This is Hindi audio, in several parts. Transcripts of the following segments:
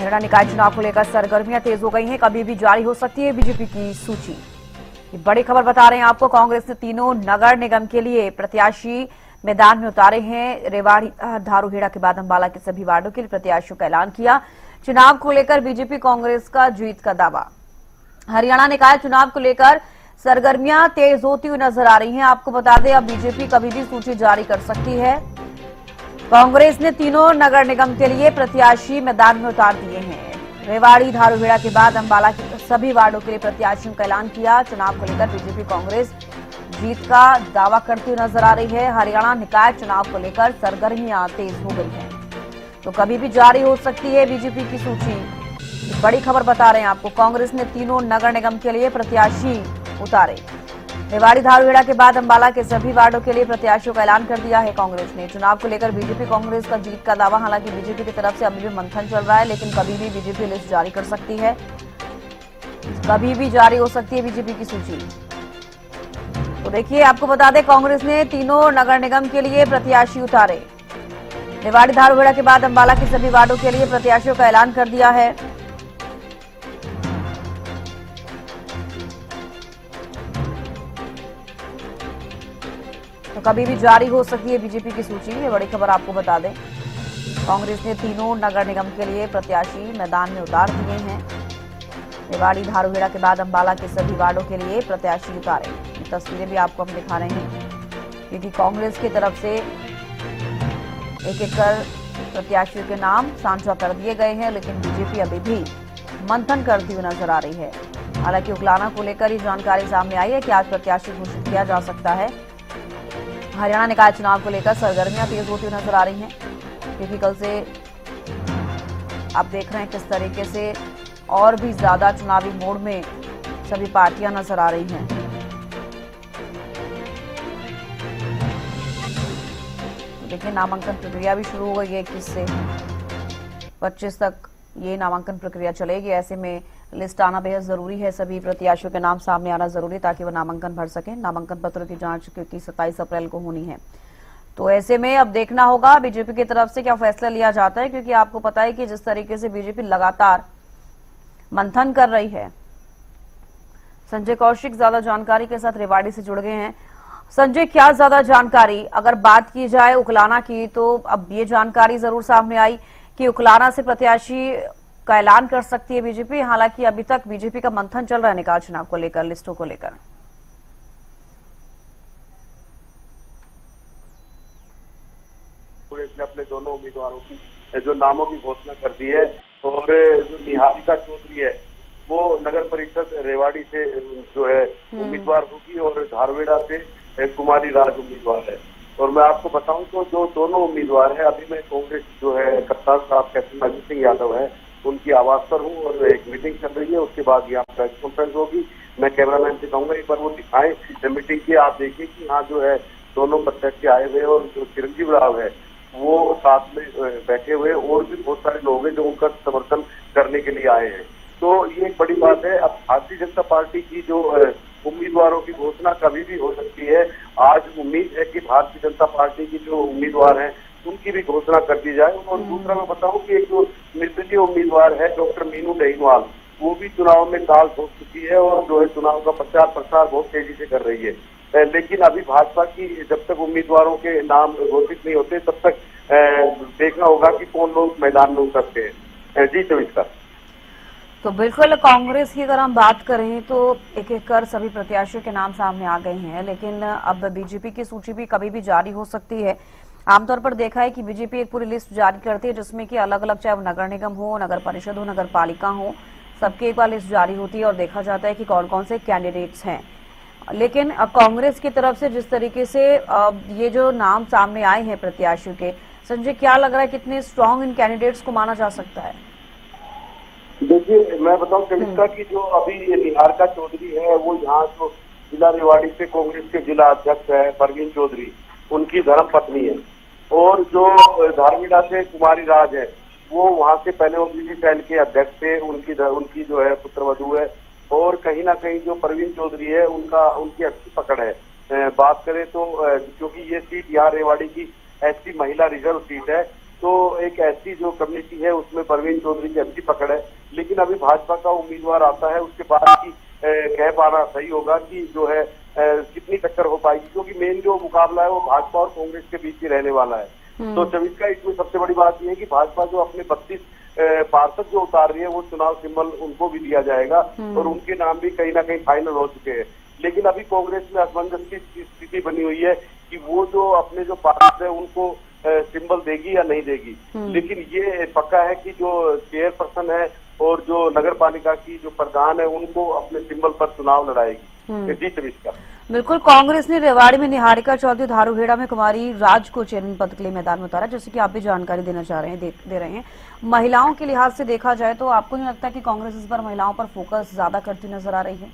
हरियाणा निकाय चुनाव को लेकर सरगर्मियां तेज हो गई हैं। कभी भी जारी हो सकती है बीजेपी की सूची। ये बड़ी खबर बता रहे हैं आपको। कांग्रेस ने तीनों नगर निगम के लिए प्रत्याशी मैदान में उतारे हैं। रेवाड़ी, धारूहेड़ा के बाद अंबाला के सभी वार्डों के लिए प्रत्याशियों का ऐलान किया। चुनाव को लेकर बीजेपी कांग्रेस का जीत का दावा। हरियाणा निकाय चुनाव को लेकर सरगर्मियां तेज होती हुई नजर आ रही हैं। आपको बता दें, अब बीजेपी कभी भी सूची जारी कर सकती है। कांग्रेस ने तीनों नगर निगम के लिए प्रत्याशी मैदान में उतार दिए हैं। रेवाड़ी, धारूहेड़ा के बाद अंबाला के सभी वार्डों के लिए प्रत्याशियों का ऐलान किया। चुनाव को लेकर बीजेपी कांग्रेस जीत का दावा करती हुई नजर आ रही है। हरियाणा निकाय चुनाव को लेकर सरगर्मियां तेज हो गई हैं, तो कभी भी जारी हो सकती है बीजेपी की सूची। बड़ी खबर बता रहे हैं आपको। कांग्रेस ने तीनों नगर निगम के लिए प्रत्याशी उतारे। रेवाड़ी, धारूहेड़ा के बाद अंबाला के सभी वार्डों के लिए प्रत्याशियों का ऐलान कर दिया है कांग्रेस ने। चुनाव को लेकर बीजेपी कांग्रेस का जीत का दावा। हालांकि बीजेपी की तरफ से अभी भी मंथन चल रहा है, लेकिन कभी भी बीजेपी लिस्ट जारी कर सकती है। कभी भी जारी हो सकती है बीजेपी की सूची। तो देखिए, आपको बता दें, कांग्रेस ने तीनों नगर निगम के लिए प्रत्याशी उतारे। रेवाड़ी, धारूहेड़ा के बाद अंबाला के सभी वार्डों के लिए प्रत्याशियों का ऐलान कर दिया है। तो कभी भी जारी हो सकती है बीजेपी की सूची। ये बड़ी खबर आपको बता दें। कांग्रेस ने तीनों नगर निगम के लिए प्रत्याशी मैदान में उतार दिए हैं। रेवाड़ी, धारूहेड़ा के बाद अंबाला के सभी वार्डों के लिए प्रत्याशी उतारे। ये तस्वीरें भी आपको हम दिखा रहे हैं, क्योंकि कांग्रेस की तरफ से एक एक कर प्रत्याशियों के नाम साझा कर दिए गए हैं, लेकिन बीजेपी अभी भी मंथन करती हुई नजर आ रही है। हालांकि उकलाना को लेकर ये जानकारी सामने आई है कि आज प्रत्याशी घोषित किया जा सकता है। हरियाणा निकाय चुनाव को लेकर सरगर्मियां तेज होती हुई नजर आ रही हैं, क्योंकि कल से आप देख रहे हैं किस तरीके से और भी ज्यादा चुनावी मोड में सभी पार्टियां नजर आ रही हैं। देखिए, नामांकन प्रक्रिया भी शुरू हो गई है। 21 से 25 तक ये नामांकन प्रक्रिया चलेगी। ऐसे में लिस्ट आना बेहद जरूरी है। सभी प्रत्याशियों के नाम सामने आना जरूरी, ताकि वो नामांकन भर सकें। नामांकन पत्रों की जांच क्योंकि 27 अप्रैल को होनी है। तो ऐसे में अब देखना होगा बीजेपी की तरफ से क्या फैसला लिया जाता है, क्योंकि आपको पता है कि जिस तरीके से बीजेपी लगातार मंथन कर रही है। संजय कौशिक ज्यादा जानकारी के साथ रेवाड़ी से जुड़ गए हैं। संजय, क्या ज्यादा जानकारी? अगर बात की जाए उकलाना की, तो अब ये जानकारी जरूर सामने आई कि उकलाना से प्रत्याशी का ऐलान कर सकती है बीजेपी। हालांकि अभी तक बीजेपी का मंथन चल रहा है निकाय चुनाव को लेकर, लिस्टों को लेकर। पुलिस ने अपने दोनों उम्मीदवारों की जो नामों की घोषणा कर दी है, और जो निहारिका चौधरी है वो नगर परिषद रेवाड़ी से जो है उम्मीदवार होगी, और धारूहेड़ा से कुमारी राज उम्मीदवार है। और मैं आपको बताऊं तो जो दोनों उम्मीदवार है, अभी मैं कांग्रेस जो है कप्तान साहब कैप्टन अजीत सिंह यादव है उनकी आवाज पर हूँ, और एक मीटिंग चल रही है। उसके बाद यहाँ प्रेस कॉन्फ्रेंस होगी। मैं कैमरामैन से कहूंगा एक बार वो दिखाएं मीटिंग की। आप देखिए कि यहाँ जो है दोनों प्रत्याशी आए हुए, और जो चिरंजीव राव है वो साथ में बैठे हुए, और भी बहुत सारे लोग हैं जो उनका समर्थन करने के लिए आए हैं। तो ये एक बड़ी बात है। अब भारतीय जनता पार्टी की जो उम्मीदवारों की घोषणा कभी भी हो सकती है। आज उम्मीद है कि भारतीय जनता पार्टी की जो उम्मीदवार हैं उनकी भी घोषणा कर दी जाए। और दूसरा मैं बताऊं कि एक जो निर्दलीय उम्मीदवार है डॉक्टर मीनू डहीनवाल, वो भी चुनाव में ताल ठोक चुकी है, और जो है चुनाव का प्रचार प्रसार बहुत तेजी से कर रही है। लेकिन अभी भाजपा की जब तक उम्मीदवारों के नाम घोषित नहीं होते, तब तक देखना होगा कि कौन लोग मैदान में उतरते हैं। जी चविष्कार। तो बिल्कुल, कांग्रेस की अगर हम बात करें तो एक एक कर सभी प्रत्याशियों के नाम सामने आ गए हैं, लेकिन अब बीजेपी की सूची भी कभी भी जारी हो सकती है। आमतौर पर देखा है कि बीजेपी एक पूरी लिस्ट जारी करती है, जिसमें कि अलग अलग, चाहे वो नगर निगम हो, नगर परिषद हो, नगर पालिका हो, सबकी एक बार लिस्ट जारी होती है और देखा जाता है कि कौन कौन से कैंडिडेट्स हैं। लेकिन कांग्रेस की तरफ से जिस तरीके से ये जो नाम सामने आए हैं प्रत्याशियों के, संजय, क्या लग रहा है कितने स्ट्रांग इन कैंडिडेट्स को माना जा सकता है? देखिए, मैं बताऊं चविष्का की जो अभी निहारिका चौधरी है, वो यहाँ जो जिला रेवाड़ी से कांग्रेस के जिला अध्यक्ष है परवीन चौधरी, उनकी धर्म पत्नी है। और जो धारूहेड़ा से कुमारी राज है, वो वहाँ से पहले ओबीसी सेल के अध्यक्ष थे, उनकी जो है पुत्रवधू है। और कहीं ना कहीं जो परवीन चौधरी है उनकी अच्छी पकड़ है। बात करें तो क्योंकि ये सीट यहाँ रेवाड़ी की एसटी महिला रिजर्व सीट है, तो एक ऐसी जो कम्युनिटी है उसमें परवीन चौधरी की अच्छी पकड़ है। लेकिन अभी भाजपा का उम्मीदवार आता है, उसके बाद ही कह पाना सही होगा कि जो है कितनी टक्कर हो पाएगी, क्योंकि मेन जो मुकाबला है वो भाजपा और कांग्रेस के बीच ही रहने वाला है। तो चवित का इसमें सबसे बड़ी बात यह है कि भाजपा जो अपने 32 पार्षद जो उतार रही है वो चुनाव सिंबल उनको भी दिया जाएगा और उनके नाम भी कहीं ना कहीं फाइनल हो चुके हैं। लेकिन अभी कांग्रेस में असमंजस की स्थिति बनी हुई है कि वो जो अपने जो पार्षद है उनको सिंबल देगी या नहीं देगी। लेकिन ये पक्का है कि जो चेयरपर्सन है और जो नगर पालिका की जो प्रधान है उनको अपने सिंबल पर चुनाव लड़ाएगी। जी चवित का बिल्कुल, कांग्रेस ने रेवाड़ी में निहारिका चौधरी, धारूहेड़ा में कुमारी राज को चेयरमैन पद के लिए मैदान में उतारा, जैसे कि आप भी जानकारी देना चाह रहे हैं, दे रहे हैं। महिलाओं के लिहाज से देखा जाए तो आपको नहीं लगता कि कांग्रेस इस बार महिलाओं पर फोकस ज्यादा करती नजर आ रही है?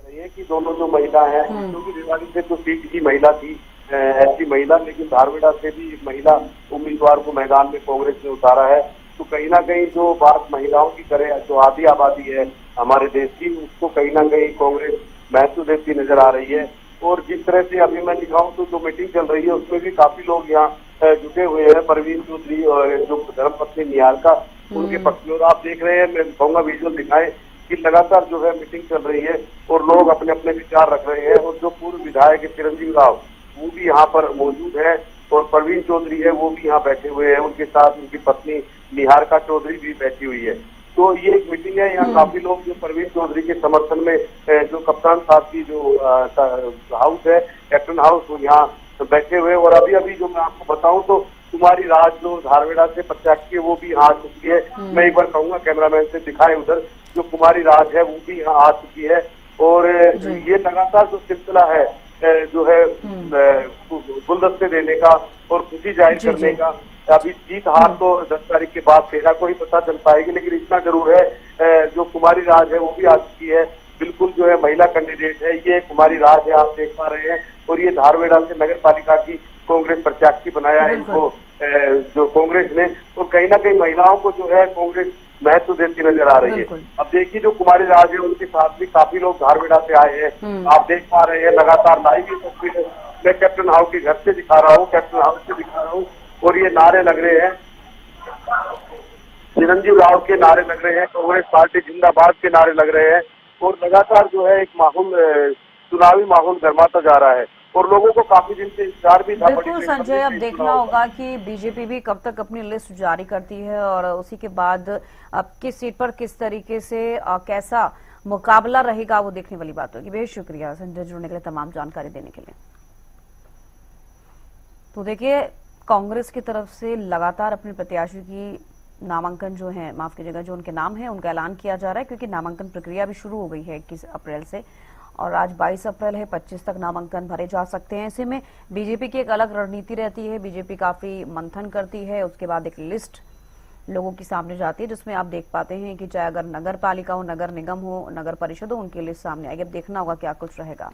ये कि दोनों जो महिला है, क्योंकि रेवाड़ी से तो सीट की महिला थी ऐसी महिला, लेकिन धारवेड़ा से भी एक महिला उम्मीदवार को मैदान में कांग्रेस ने उतारा है। तो कहीं ना कहीं जो बात महिलाओं की करे, जो आधी आबादी है हमारे देश की, उसको कहीं ना कहीं कांग्रेस महत्व देती नजर आ रही है। और जिस तरह से अभी मैं दिखाऊं तो जो मीटिंग चल रही है उसमें भी काफी लोग यहाँ जुटे हुए हैं। परवीन चौधरी और जो धर्मपत्नी निहारिका उनके पक्ष में, और आप देख रहे हैं, मैं कहूँगा विजुअल दिखाएं कि लगातार जो है मीटिंग चल रही है और लोग अपने अपने विचार रख रहे हैं। और जो पूर्व विधायक चिरंजीव राव वो भी यहाँ पर मौजूद है और परवीन चौधरी है वो भी यहाँ बैठे हुए हैं, उनके साथ उनकी पत्नी निहारिका चौधरी भी बैठी हुई है। तो ये एक मीटिंग है, यहाँ काफी लोग जो परवीन चौधरी के समर्थन में जो कप्तान साहब की जो हाउस है, कैप्टन हाउस, वो यहाँ बैठे हुए। और अभी अभी जो मैं आपको बताऊं तो कुमारी राज जो धारवेड़ा से प्रत्याशी है वो भी यहाँ आ चुकी है। मैं एक बार कहूंगा कैमरामैन से दिखाए उधर, जो कुमारी राज है वो भी यहाँ आ चुकी है। और ये लगातार जो सिलसिला है जो है गुलदस्ते देने का और खुशी जाहिर करने का, अभी जीत हार तो 10 तारीख के बाद सेना को ही पता चल पाएगी। लेकिन इतना जरूर है जो कुमारी राज है वो भी आ चुकी है, बिल्कुल जो है महिला कैंडिडेट है। ये कुमारी राज है, आप देख पा रहे हैं। और ये धारवेड़ा से नगर पालिका की कांग्रेस प्रत्याशी बनाया है इनको जो कांग्रेस ने। और कहीं ना कहीं महिलाओं को जो है कांग्रेस महत्व देती नजर आ रही है। अब देखिए जो कुमारी राज है उनके साथ भी काफी लोग धारवेड़ा से आए हैं, आप देख पा रहे हैं। लगातार लाइव ये तस्वीरें मैं कैप्टन हाउस के घर से दिखा रहा हूँ, कैप्टन हाउस से दिखा रहा हूँ। और ये नारे लग रहे हैं, चिरंजीव राव के नारे लग रहे हैं, कांग्रेस पार्टी जिंदाबाद के नारे लग रहे हैं। और लगातार जो है एक माहौल, चुनावी माहौल गरमाता जा रहा है और लोगों को काफी दिन से इंतजार भी था। बिल्कुल संजय, अब देखना होगा कि बीजेपी भी कब तक अपनी लिस्ट जारी करती है और उसी के बाद अब किस सीट पर किस तरीके से कैसा मुकाबला रहेगा वो देखने वाली बात होगी। बेहद शुक्रिया संजय जुड़ने के लिए, तमाम जानकारी देने के लिए। तो देखिए, कांग्रेस की तरफ से लगातार अपने प्रत्याशी की नामांकन जो है, माफ कीजिएगा, जो उनके नाम है उनका ऐलान किया जा रहा है, क्योंकि नामांकन प्रक्रिया भी शुरू हो गई है 21 अप्रैल से और आज 22 अप्रैल है, 25 तक नामांकन भरे जा सकते हैं। ऐसे में बीजेपी की एक अलग रणनीति रहती है, बीजेपी काफी मंथन करती है, उसके बाद एक लिस्ट लोगों के सामने जाती है जिसमें आप देख पाते हैं कि चाहे अगर नगर पालिका हो, नगर निगम हो, नगर परिषद हो, उनकी लिस्ट सामने आएगी। अब देखना होगा क्या कुछ रहेगा।